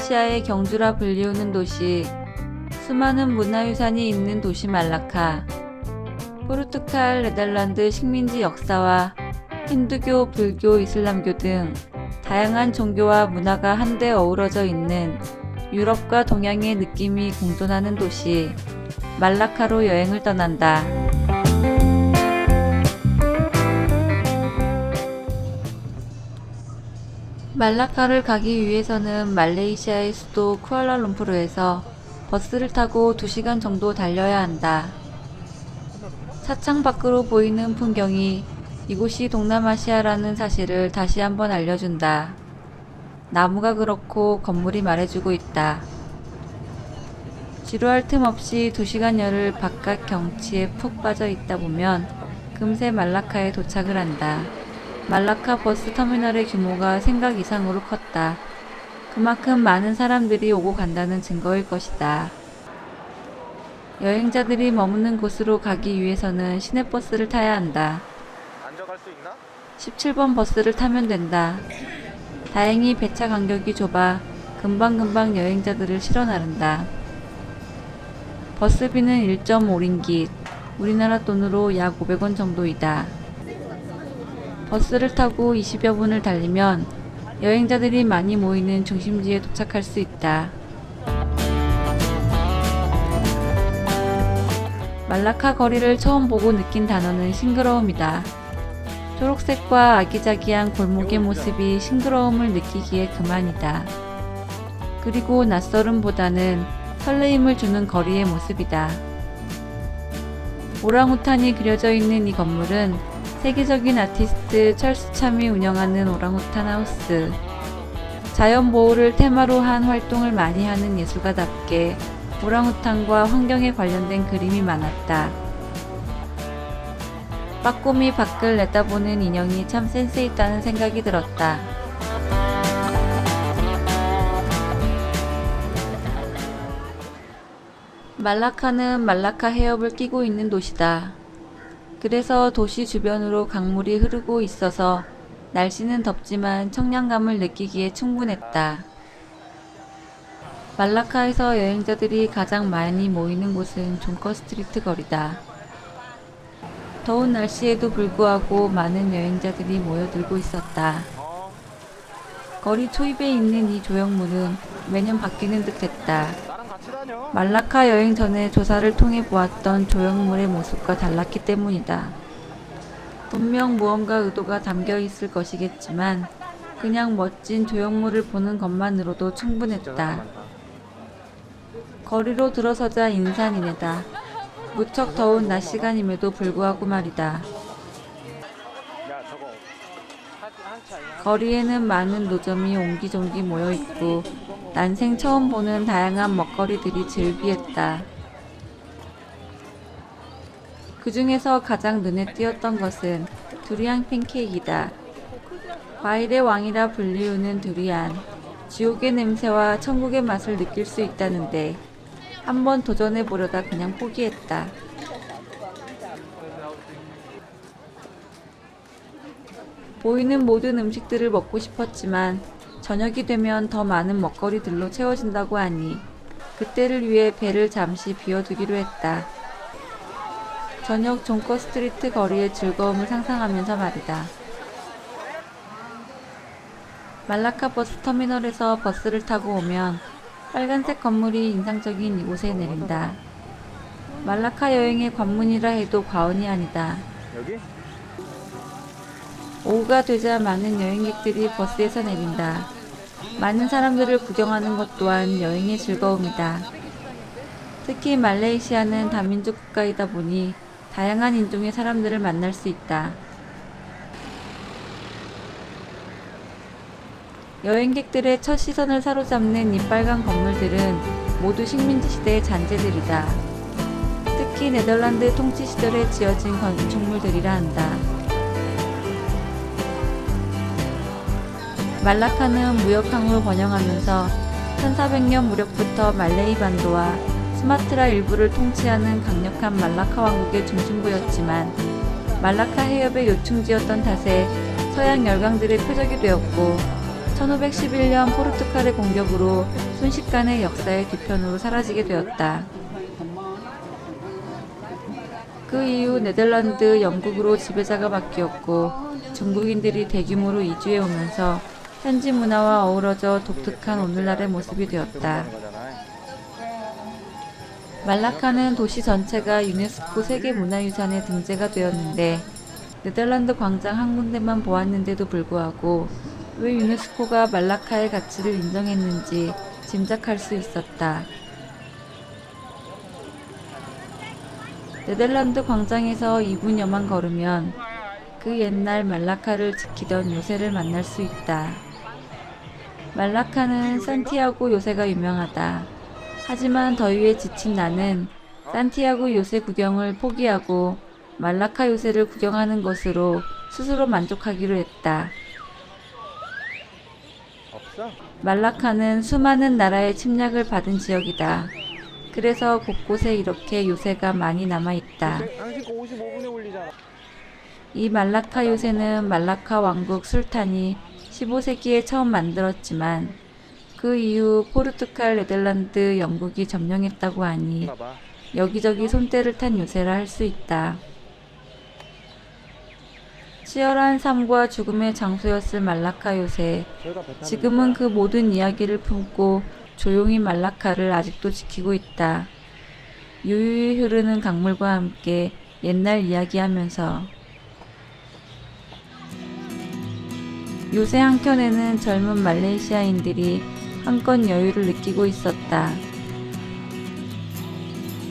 말레이시아의 경주라 불리우는 도시, 수많은 문화유산이 있는 도시 말라카. 포르투갈, 네덜란드 식민지 역사와 힌두교, 불교, 이슬람교 등 다양한 종교와 문화가 한데 어우러져 있는 유럽과 동양의 느낌이 공존하는 도시, 말라카로 여행을 떠난다. 말라카를 가기 위해서는 말레이시아의 수도 쿠알라룸푸르에서 버스를 타고 2시간 정도 달려야 한다. 차창 밖으로 보이는 풍경이 이곳이 동남아시아라는 사실을 다시 한번 알려준다. 나무가 그렇고 건물이 말해주고 있다. 지루할 틈 없이 2시간여를 바깥 경치에 푹 빠져 있다 보면 금세 말라카에 도착을 한다. 말라카 버스 터미널의 규모가 생각 이상으로 컸다. 그만큼 많은 사람들이 오고 간다는 증거일 것이다. 여행자들이 머무는 곳으로 가기 위해서는 시내버스를 타야 한다. 앉아갈 수 있나? 17번 버스를 타면 된다. 다행히 배차 간격이 좁아 금방금방 여행자들을 실어 나른다. 버스비는 1.5링깃, 우리나라 돈으로 약 500원 정도이다. 버스를 타고 20여 분을 달리면 여행자들이 많이 모이는 중심지에 도착할 수 있다. 말라카 거리를 처음 보고 느낀 단어는 싱그러움이다. 초록색과 아기자기한 골목의 모습이 싱그러움을 느끼기에 그만이다. 그리고 낯설음보다는 설레임을 주는 거리의 모습이다. 오랑우탄이 그려져 있는 이 건물은 세계적인 아티스트 찰스 참이 운영하는 오랑우탄 하우스. 자연 보호를 테마로 한 활동을 많이 하는 예술가답게 오랑우탄과 환경에 관련된 그림이 많았다. 빠꼼히 밖을 내다보는 인형이 참 센스 있다는 생각이 들었다. 말라카는 말라카 해협을 끼고 있는 도시다. 그래서 도시 주변으로 강물이 흐르고 있어서 날씨는 덥지만 청량감을 느끼기에 충분했다. 말라카에서 여행자들이 가장 많이 모이는 곳은 존커 스트리트 거리다. 더운 날씨에도 불구하고 많은 여행자들이 모여들고 있었다. 거리 초입에 있는 이 조형물은 매년 바뀌는 듯 했다. 말라카 여행 전에 조사를 통해 보았던 조형물의 모습과 달랐기 때문이다. 분명 무언가 의도가 담겨 있을 것이겠지만 그냥 멋진 조형물을 보는 것만으로도 충분했다. 거리로 들어서자 인산이네다. 무척 더운 낮 시간임에도 불구하고 말이다. 거리에는 많은 노점이 옹기종기 모여있고 난생 처음 보는 다양한 먹거리들이 즐비했다. 그 중에서 가장 눈에 띄었던 것은 두리안 팬케이크이다. 과일의 왕이라 불리우는 두리안. 지옥의 냄새와 천국의 맛을 느낄 수 있다는데 한번 도전해보려다 그냥 포기했다. 보이는 모든 음식들을 먹고 싶었지만 저녁이 되면 더 많은 먹거리들로 채워진다고 하니 그때를 위해 배를 잠시 비워두기로 했다. 저녁 존커 스트리트 거리의 즐거움을 상상하면서 말이다. 말라카 버스 터미널에서 버스를 타고 오면 빨간색 건물이 인상적인 이곳에 내린다. 말라카 여행의 관문이라 해도 과언이 아니다. 여기? 오후가 되자 많은 여행객들이 버스에서 내린다. 많은 사람들을 구경하는 것 또한 여행의 즐거움이다. 특히 말레이시아는 다민족 국가이다 보니 다양한 인종의 사람들을 만날 수 있다. 여행객들의 첫 시선을 사로잡는 이 빨간 건물들은 모두 식민지 시대의 잔재들이다. 특히 네덜란드 통치 시절에 지어진 건축물들이라 한다. 말라카는 무역항으로 번영하면서 1400년 무렵부터 말레이 반도와 수마트라 일부를 통치하는 강력한 말라카 왕국의 중심부였지만 말라카 해협의 요충지였던 탓에 서양 열강들의 표적이 되었고 1511년 포르투갈의 공격으로 순식간에 역사의 뒤편으로 사라지게 되었다. 그 이후 네덜란드, 영국으로 지배자가 바뀌었고 중국인들이 대규모로 이주해 오면서 현지 문화와 어우러져 독특한 오늘날의 모습이 되었다. 말라카는 도시 전체가 유네스코 세계문화유산에 등재가 되었는데 네덜란드 광장 한 군데만 보았는데도 불구하고 왜 유네스코가 말라카의 가치를 인정했는지 짐작할 수 있었다. 네덜란드 광장에서 2분여만 걸으면 그 옛날 말라카를 지키던 요새를 만날 수 있다. 말라카는 산티아고 요새가 유명하다. 하지만 더위에 지친 나는 산티아고 요새 구경을 포기하고 말라카 요새를 구경하는 것으로 스스로 만족하기로 했다. 말라카는 수많은 나라의 침략을 받은 지역이다. 그래서 곳곳에 이렇게 요새가 많이 남아있다. 이 말라카 요새는 말라카 왕국 술탄이 15세기에 처음 만들었지만 그 이후 포르투갈, 네덜란드, 영국이 점령했다고 하니 여기저기 손때를 탄 요새라 할 수 있다. 치열한 삶과 죽음의 장소였을 말라카 요새. 지금은 그 모든 이야기를 품고 조용히 말라카를 아직도 지키고 있다. 유유히 흐르는 강물과 함께 옛날 이야기하면서 요새 한켠에는 젊은 말레이시아인들이 한껏 여유를 느끼고 있었다.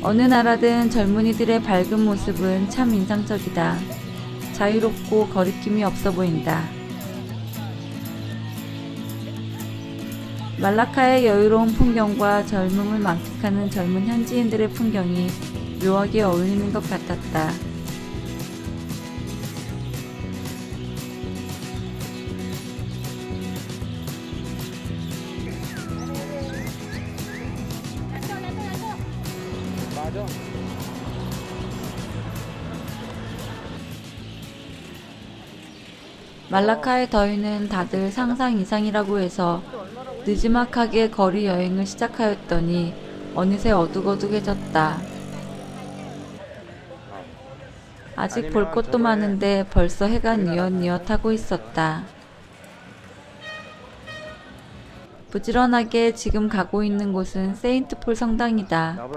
어느 나라든 젊은이들의 밝은 모습은 참 인상적이다. 자유롭고 거리낌이 없어 보인다. 말라카의 여유로운 풍경과 젊음을 만끽하는 젊은 현지인들의 풍경이 묘하게 어울리는 것 같았다. 말라카의 더위는 다들 상상 이상이라고 해서 느지막하게 거리 여행을 시작하였더니 어느새 어둑어둑해졌다. 아직 볼 것도 많은데 벌써 해가 뉘엿뉘엿하고 있었다. 부지런하게 지금 가고 있는 곳은 세인트폴 성당이다.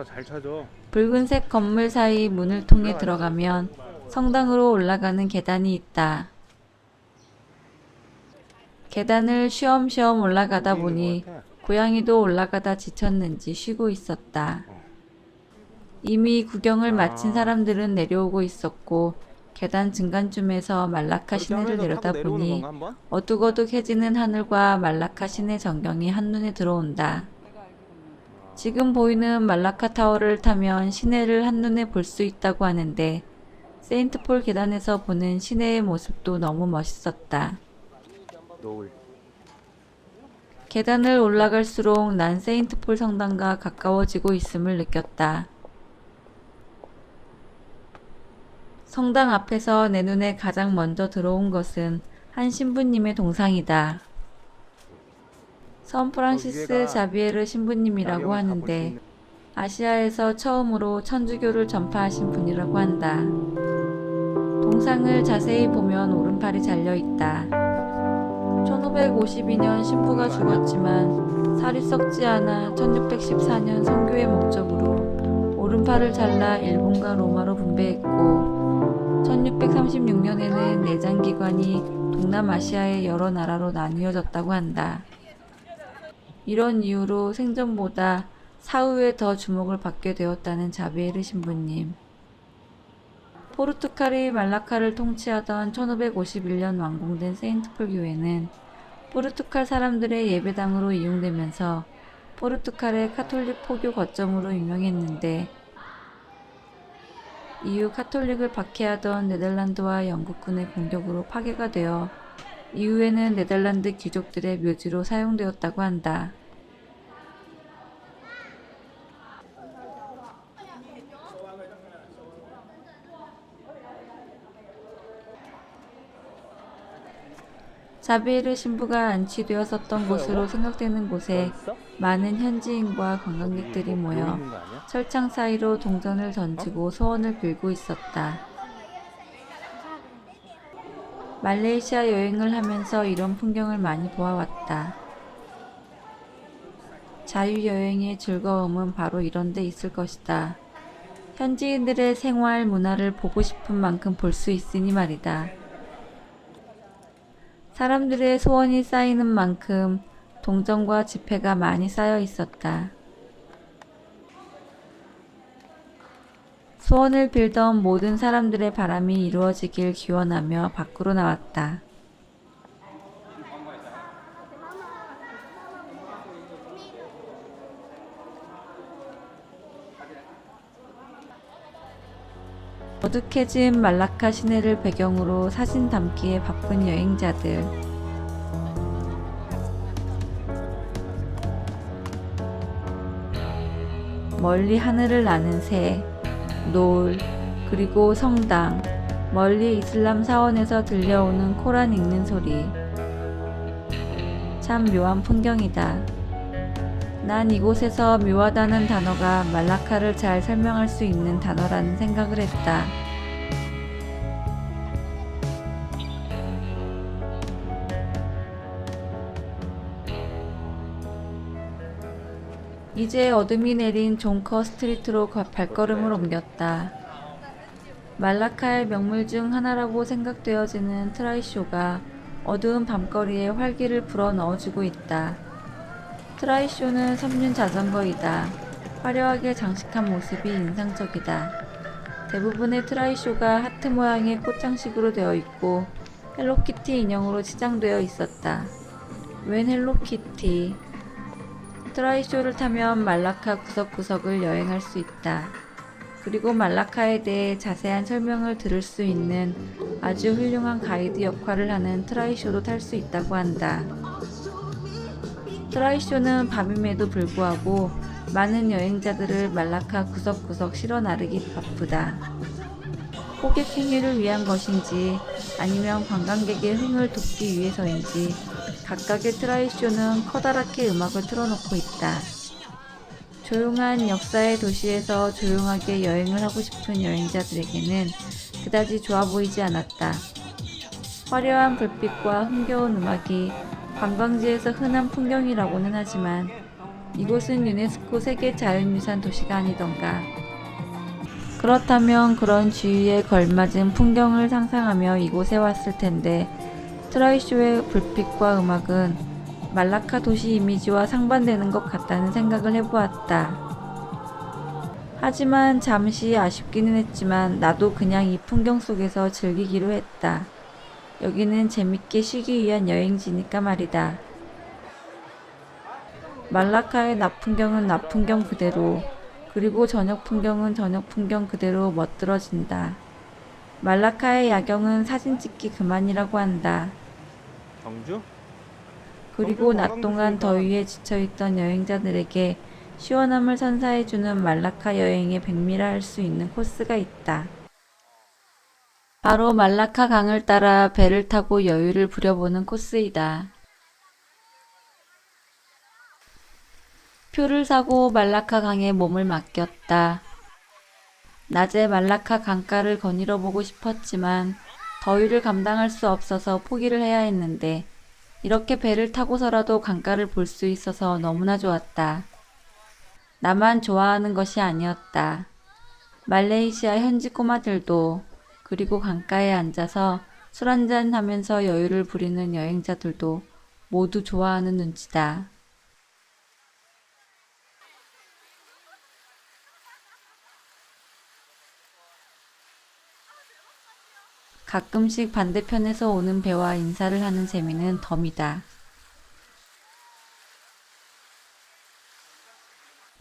붉은색 건물 사이 문을 통해 들어가면 성당으로 올라가는 계단이 있다. 계단을 쉬엄쉬엄 올라가다 보니 고양이도 올라가다 지쳤는지 쉬고 있었다. 이미 구경을 마친 사람들은 내려오고 있었고 계단 중간쯤에서 말라카 시내를 내려다보니 어둑어둑해지는 하늘과 말라카 시내 전경이 한눈에 들어온다. 지금 보이는 말라카 타워를 타면 시내를 한눈에 볼 수 있다고 하는데 세인트폴 계단에서 보는 시내의 모습도 너무 멋있었다. 계단을 올라갈수록 난 세인트폴 성당과 가까워지고 있음을 느꼈다. 성당 앞에서 내 눈에 가장 먼저 들어온 것은 한 신부님의 동상이다. 선 프란시스 자비에르 신부님이라고 하는데 아시아에서 처음으로 천주교를 전파하신 분이라고 한다. 동상을 자세히 보면 오른팔이 잘려있다. 1552년 신부가 죽었지만 살이 썩지 않아 1614년 선교의 목적으로 오른팔을 잘라 일본과 로마로 분배했고 1636년에는 내장기관이 동남아시아의 여러 나라로 나뉘어졌다고 한다. 이런 이유로 생전보다 사후에 더 주목을 받게 되었다는 자비에르 신부님. 포르투갈이 말라카를 통치하던 1551년 완공된 세인트폴 교회는 포르투갈 사람들의 예배당으로 이용되면서 포르투갈의 카톨릭 포교 거점으로 유명했는데 이후 카톨릭을 박해하던 네덜란드와 영국군의 공격으로 파괴가 되어 이후에는 네덜란드 귀족들의 묘지로 사용되었다고 한다. 자비에르 신부가 안치되었었던 곳으로 생각되는 곳에 많은 현지인과 관광객들이 모여 철창 사이로 동전을 던지고 소원을 빌고 있었다. 말레이시아 여행을 하면서 이런 풍경을 많이 보아왔다. 자유여행의 즐거움은 바로 이런 데 있을 것이다. 현지인들의 생활 문화를 보고 싶은 만큼 볼 수 있으니 말이다. 사람들의 소원이 쌓이는 만큼 동전과 지폐가 많이 쌓여 있었다. 소원을 빌던 모든 사람들의 바람이 이루어지길 기원하며 밖으로 나왔다. 어둑해진 말라카 시내를 배경으로 사진 담기에 바쁜 여행자들. 멀리 하늘을 나는 새, 노을, 그리고 성당, 멀리 이슬람 사원에서 들려오는 코란 읽는 소리. 참 묘한 풍경이다. 난 이곳에서 묘하다는 단어가 말라카를 잘 설명할 수 있는 단어라는 생각을 했다. 이제 어둠이 내린 종커 스트리트로 발걸음을 옮겼다. 말라카의 명물 중 하나라고 생각되어지는 트라이쇼가 어두운 밤거리에 활기를 불어 넣어주고 있다. 트라이쇼는 섬유 자전거이다. 화려하게 장식한 모습이 인상적이다. 대부분의 트라이쇼가 하트 모양의 꽃장식으로 되어 있고 헬로키티 인형으로 치장되어 있었다. 웬 헬로키티? 트라이쇼를 타면 말라카 구석구석을 여행할 수 있다. 그리고 말라카에 대해 자세한 설명을 들을 수 있는 아주 훌륭한 가이드 역할을 하는 트라이쇼도 탈 수 있다고 한다. 트라이쇼는 밤임에도 불구하고 많은 여행자들을 말라카 구석구석 실어 나르기 바쁘다. 호객 행위를 위한 것인지 아니면 관광객의 흥을 돋기 위해서인지 각각의 트라이쇼는 커다랗게 음악을 틀어놓고 있다. 조용한 역사의 도시에서 조용하게 여행을 하고 싶은 여행자들에게는 그다지 좋아 보이지 않았다. 화려한 불빛과 흥겨운 음악이 관광지에서 흔한 풍경이라고는 하지만 이곳은 유네스코 세계 자연유산 도시가 아니던가. 그렇다면 그런 주위에 걸맞은 풍경을 상상하며 이곳에 왔을 텐데 트라이쇼의 불빛과 음악은 말라카 도시 이미지와 상반되는 것 같다는 생각을 해보았다. 하지만 잠시 아쉽기는 했지만 나도 그냥 이 풍경 속에서 즐기기로 했다. 여기는 재밌게 쉬기 위한 여행지니까 말이다. 말라카의 낮 풍경은 낮 풍경 그대로, 그리고 저녁 풍경은 저녁 풍경 그대로 멋들어진다. 말라카의 야경은 사진 찍기 그만이라고 한다. 경주? 그리고 낮 동안 더위에 지쳐있던 여행자들에게 시원함을 선사해주는 말라카 여행의 백미라 할 수 있는 코스가 있다. 바로 말라카 강을 따라 배를 타고 여유를 부려보는 코스이다. 표를 사고 말라카 강에 몸을 맡겼다. 낮에 말라카 강가를 거닐어 보고 싶었지만 더위를 감당할 수 없어서 포기를 해야 했는데 이렇게 배를 타고서라도 강가를 볼 수 있어서 너무나 좋았다. 나만 좋아하는 것이 아니었다. 말레이시아 현지 꼬마들도, 그리고 강가에 앉아서 술 한잔 하면서 여유를 부리는 여행자들도 모두 좋아하는 눈치다. 가끔씩 반대편에서 오는 배와 인사를 하는 재미는 덤이다.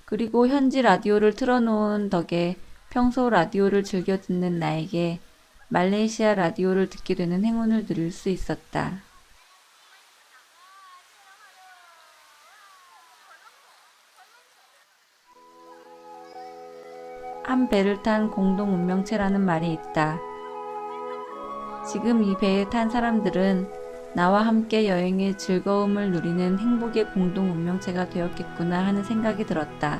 그리고 현지 라디오를 틀어놓은 덕에 평소 라디오를 즐겨 듣는 나에게 말레이시아 라디오를 듣게 되는 행운을 누릴 수 있었다. 한 배를 탄 공동 운명체라는 말이 있다. 지금 이 배에 탄 사람들은 나와 함께 여행의 즐거움을 누리는 행복의 공동 운명체가 되었겠구나 하는 생각이 들었다.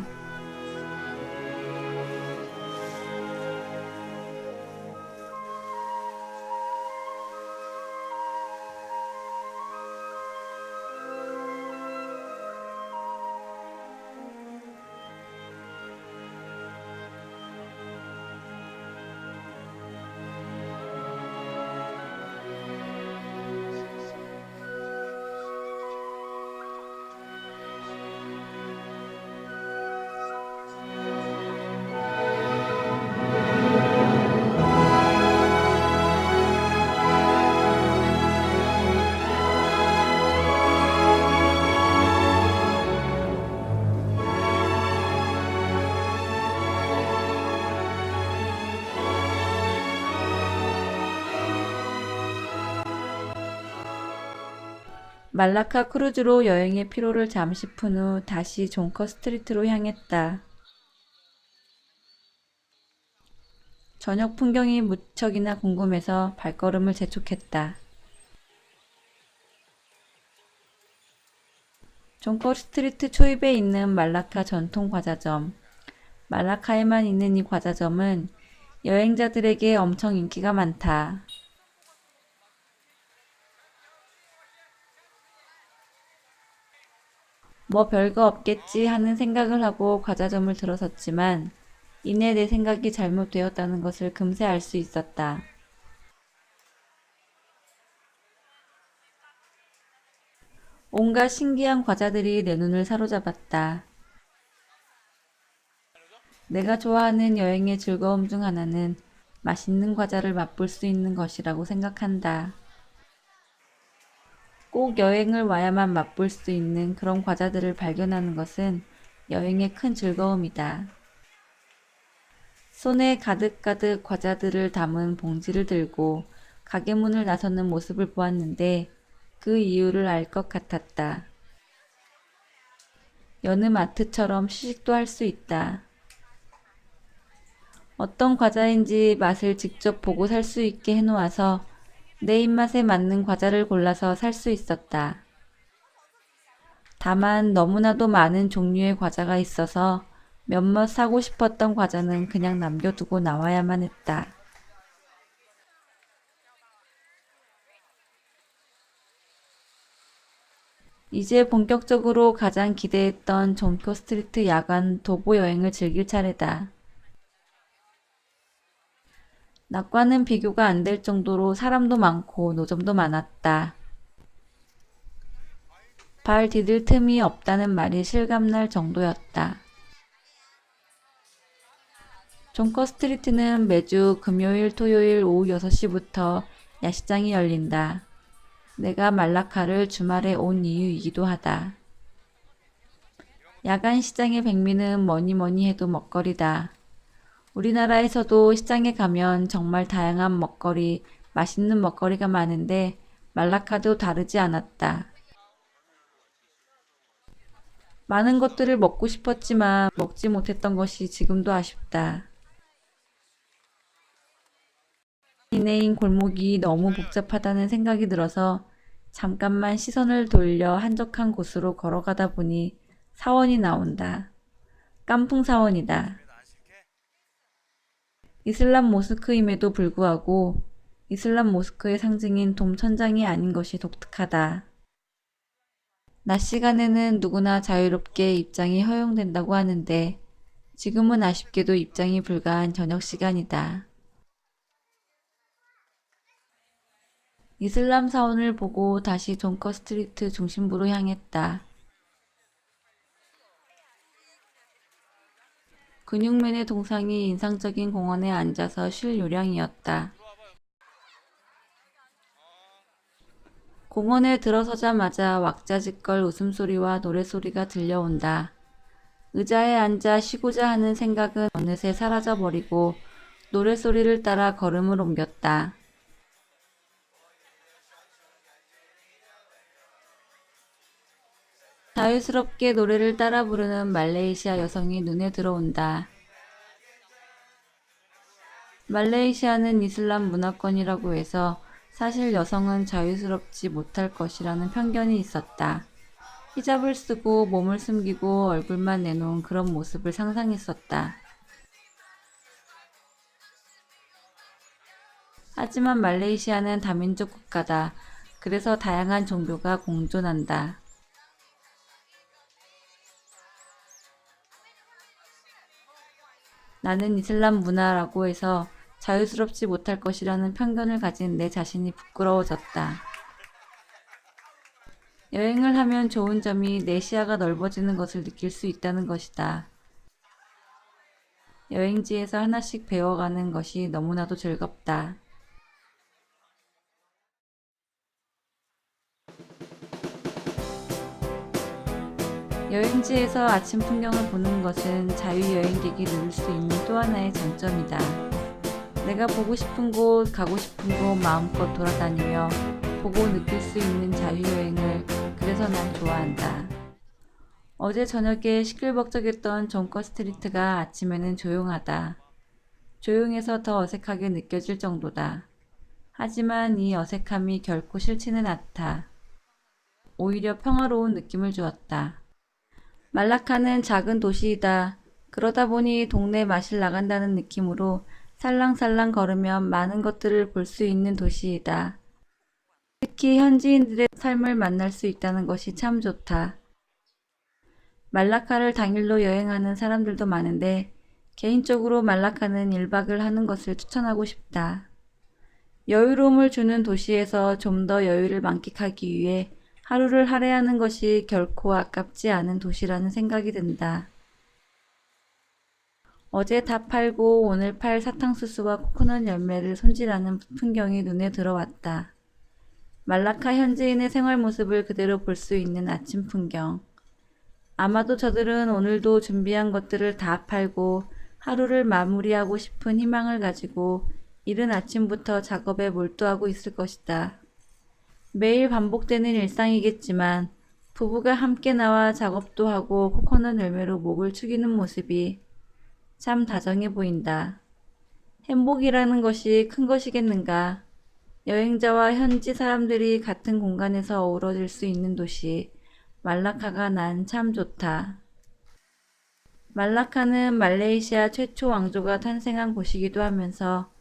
말라카 크루즈로 여행의 피로를 잠시 푼 후 다시 존커 스트리트로 향했다. 저녁 풍경이 무척이나 궁금해서 발걸음을 재촉했다. 존커 스트리트 초입에 있는 말라카 전통 과자점. 말라카에만 있는 이 과자점은 여행자들에게 엄청 인기가 많다. 뭐 별거 없겠지 하는 생각을 하고 과자점을 들어섰지만 이내 내 생각이 잘못되었다는 것을 금세 알 수 있었다. 온갖 신기한 과자들이 내 눈을 사로잡았다. 내가 좋아하는 여행의 즐거움 중 하나는 맛있는 과자를 맛볼 수 있는 것이라고 생각한다. 꼭 여행을 와야만 맛볼 수 있는 그런 과자들을 발견하는 것은 여행의 큰 즐거움이다. 손에 가득가득 과자들을 담은 봉지를 들고 가게 문을 나서는 모습을 보았는데 그 이유를 알 것 같았다. 여느 마트처럼 시식도 할 수 있다. 어떤 과자인지 맛을 직접 보고 살 수 있게 해놓아서 내 입맛에 맞는 과자를 골라서 살 수 있었다. 다만 너무나도 많은 종류의 과자가 있어서 몇몇 사고 싶었던 과자는 그냥 남겨두고 나와야만 했다. 이제 본격적으로 가장 기대했던 존커 스트리트 야간 도보 여행을 즐길 차례다. 낮과는 비교가 안 될 정도로 사람도 많고 노점도 많았다. 발 디딜 틈이 없다는 말이 실감날 정도였다. 존커 스트리트는 매주 금요일, 토요일 오후 6시부터 야시장이 열린다. 내가 말라카를 주말에 온 이유이기도 하다. 야간 시장의 백미는 뭐니 해도 먹거리다. 우리나라에서도 시장에 가면 정말 다양한 먹거리, 맛있는 먹거리가 많은데 말라카도 다르지 않았다. 많은 것들을 먹고 싶었지만 먹지 못했던 것이 지금도 아쉽다. 시내인 골목이 너무 복잡하다는 생각이 들어서 잠깐만 시선을 돌려 한적한 곳으로 걸어가다 보니 사원이 나온다. 깐풍 사원이다. 이슬람 모스크임에도 불구하고 이슬람 모스크의 상징인 돔 천장이 아닌 것이 독특하다. 낮 시간에는 누구나 자유롭게 입장이 허용된다고 하는데 지금은 아쉽게도 입장이 불가한 저녁 시간이다. 이슬람 사원을 보고 다시 존커 스트리트 중심부로 향했다. 근육맨의 동상이 인상적인 공원에 앉아서 쉴 요량이었다. 공원에 들어서자마자 왁자지껄 웃음소리와 노래소리가 들려온다. 의자에 앉아 쉬고자 하는 생각은 어느새 사라져버리고 노래소리를 따라 걸음을 옮겼다. 자유스럽게 노래를 따라 부르는 말레이시아 여성이 눈에 들어온다. 말레이시아는 이슬람 문화권이라고 해서 사실 여성은 자유스럽지 못할 것이라는 편견이 있었다. 히잡을 쓰고 몸을 숨기고 얼굴만 내놓은 그런 모습을 상상했었다. 하지만 말레이시아는 다민족 국가다. 그래서 다양한 종교가 공존한다. 나는 이슬람 문화라고 해서 자유스럽지 못할 것이라는 편견을 가진 내 자신이 부끄러워졌다. 여행을 하면 좋은 점이 내 시야가 넓어지는 것을 느낄 수 있다는 것이다. 여행지에서 하나씩 배워가는 것이 너무나도 즐겁다. 여행지에서 아침 풍경을 보는 것은 자유여행객이 누릴 수 있는 또 하나의 장점이다. 내가 보고 싶은 곳, 가고 싶은 곳 마음껏 돌아다니며 보고 느낄 수 있는 자유여행을 그래서 난 좋아한다. 어제 저녁에 시끌벅적했던 존커 스트리트가 아침에는 조용하다. 조용해서 더 어색하게 느껴질 정도다. 하지만 이 어색함이 결코 싫지는 않다. 오히려 평화로운 느낌을 주었다. 말라카는 작은 도시이다. 그러다 보니 동네 마실 나간다는 느낌으로 살랑살랑 걸으면 많은 것들을 볼 수 있는 도시이다. 특히 현지인들의 삶을 만날 수 있다는 것이 참 좋다. 말라카를 당일로 여행하는 사람들도 많은데 개인적으로 말라카는 1박을 하는 것을 추천하고 싶다. 여유로움을 주는 도시에서 좀 더 여유를 만끽하기 위해 하루를 할애하는 것이 결코 아깝지 않은 도시라는 생각이 든다. 어제 다 팔고 오늘 팔 사탕수수와 코코넛 열매를 손질하는 풍경이 눈에 들어왔다. 말라카 현지인의 생활 모습을 그대로 볼 수 있는 아침 풍경. 아마도 저들은 오늘도 준비한 것들을 다 팔고 하루를 마무리하고 싶은 희망을 가지고 이른 아침부터 작업에 몰두하고 있을 것이다. 매일 반복되는 일상이겠지만 부부가 함께 나와 작업도 하고 코코넛 열매로 목을 축이는 모습이 참 다정해 보인다. 행복이라는 것이 큰 것이겠는가? 여행자와 현지 사람들이 같은 공간에서 어우러질 수 있는 도시, 말라카가 난 참 좋다. 말라카는 말레이시아 최초 왕조가 탄생한 곳이기도 하면서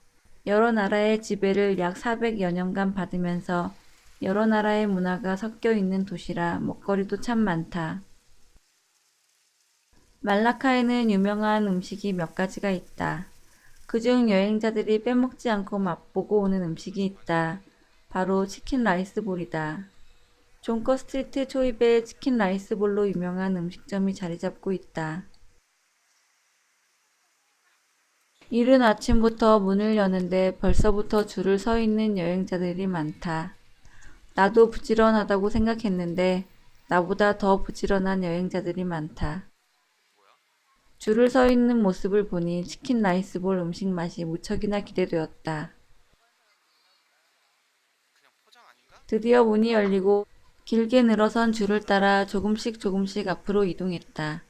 여러 나라의 지배를 약 400여 년간 받으면서 여러 나라의 문화가 섞여 있는 도시라 먹거리도 참 많다. 말라카에는 유명한 음식이 몇 가지가 있다. 그중 여행자들이 빼먹지 않고 맛보고 오는 음식이 있다. 바로 치킨 라이스볼이다. 존커 스트리트 초입에 치킨 라이스볼로 유명한 음식점이 자리 잡고 있다. 이른 아침부터 문을 여는데 벌써부터 줄을 서 있는 여행자들이 많다. 나도 부지런하다고 생각했는데 나보다 더 부지런한 여행자들이 많다. 줄을 서 있는 모습을 보니 치킨 라이스볼 음식 맛이 무척이나 기대되었다. 드디어 문이 열리고 길게 늘어선 줄을 따라 조금씩 앞으로 이동했다.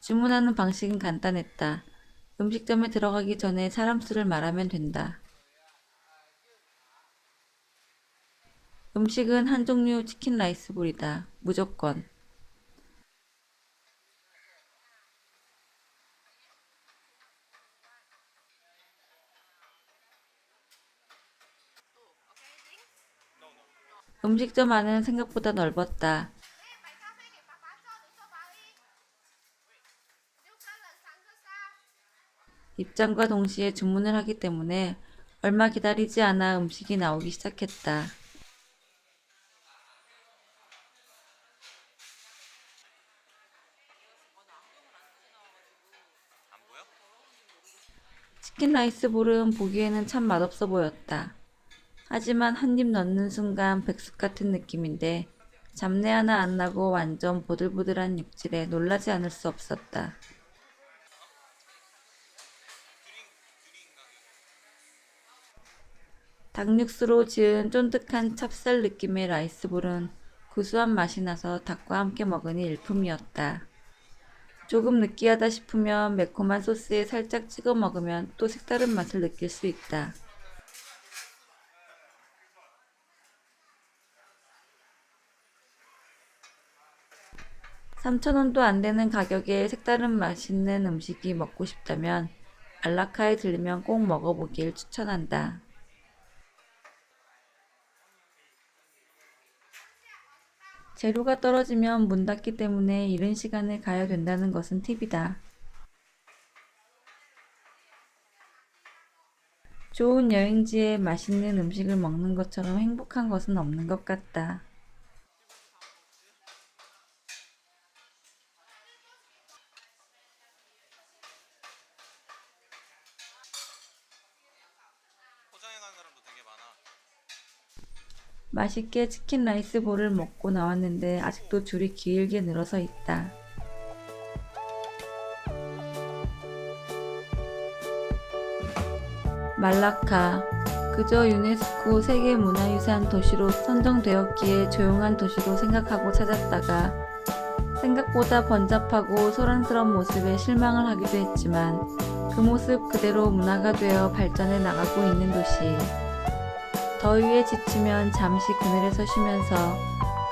주문하는 방식은 간단했다. 음식점에 들어가기 전에 사람 수를 말하면 된다. 음식은 한 종류 치킨 라이스볼이다. 무조건. 음식점 안은 생각보다 넓었다. 입장과 동시에 주문을 하기 때문에 얼마 기다리지 않아 음식이 나오기 시작했다. 치킨 라이스볼은 보기에는 참 맛없어 보였다. 하지만 한 입 넣는 순간 백숙 같은 느낌인데 잡내 하나 안 나고 완전 보들보들한 육질에 놀라지 않을 수 없었다. 닭육수로 지은 쫀득한 찹쌀 느낌의 라이스볼은 구수한 맛이 나서 닭과 함께 먹으니 일품이었다. 조금 느끼하다 싶으면 매콤한 소스에 살짝 찍어 먹으면 또 색다른 맛을 느낄 수 있다. 3,000원도 안 되는 가격에 색다른 맛있는 음식이 먹고 싶다면 알라카에 들리면 꼭 먹어보길 추천한다. 재료가 떨어지면 문 닫기 때문에 이른 시간에 가야 된다는 것은 팁이다. 좋은 여행지에 맛있는 음식을 먹는 것처럼 행복한 것은 없는 것 같다. 포장해 가는 사람도 되게 많아. 맛있게 치킨 라이스 볼을 먹고 나왔는데 아직도 줄이 길게 늘어서 있다. 말라카. 그저 유네스코 세계문화유산 도시로 선정되었기에 조용한 도시로 생각하고 찾았다가 생각보다 번잡하고 소란스러운 모습에 실망을 하기도 했지만 그 모습 그대로 문화가 되어 발전해 나가고 있는 도시. 더위에 지치면 잠시 그늘에서 쉬면서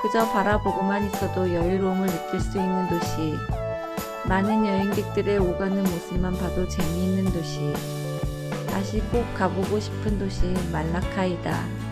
그저 바라보고만 있어도 여유로움을 느낄 수 있는 도시. 많은 여행객들의 오가는 모습만 봐도 재미있는 도시. 다시 꼭 가보고 싶은 도시 말라카이다.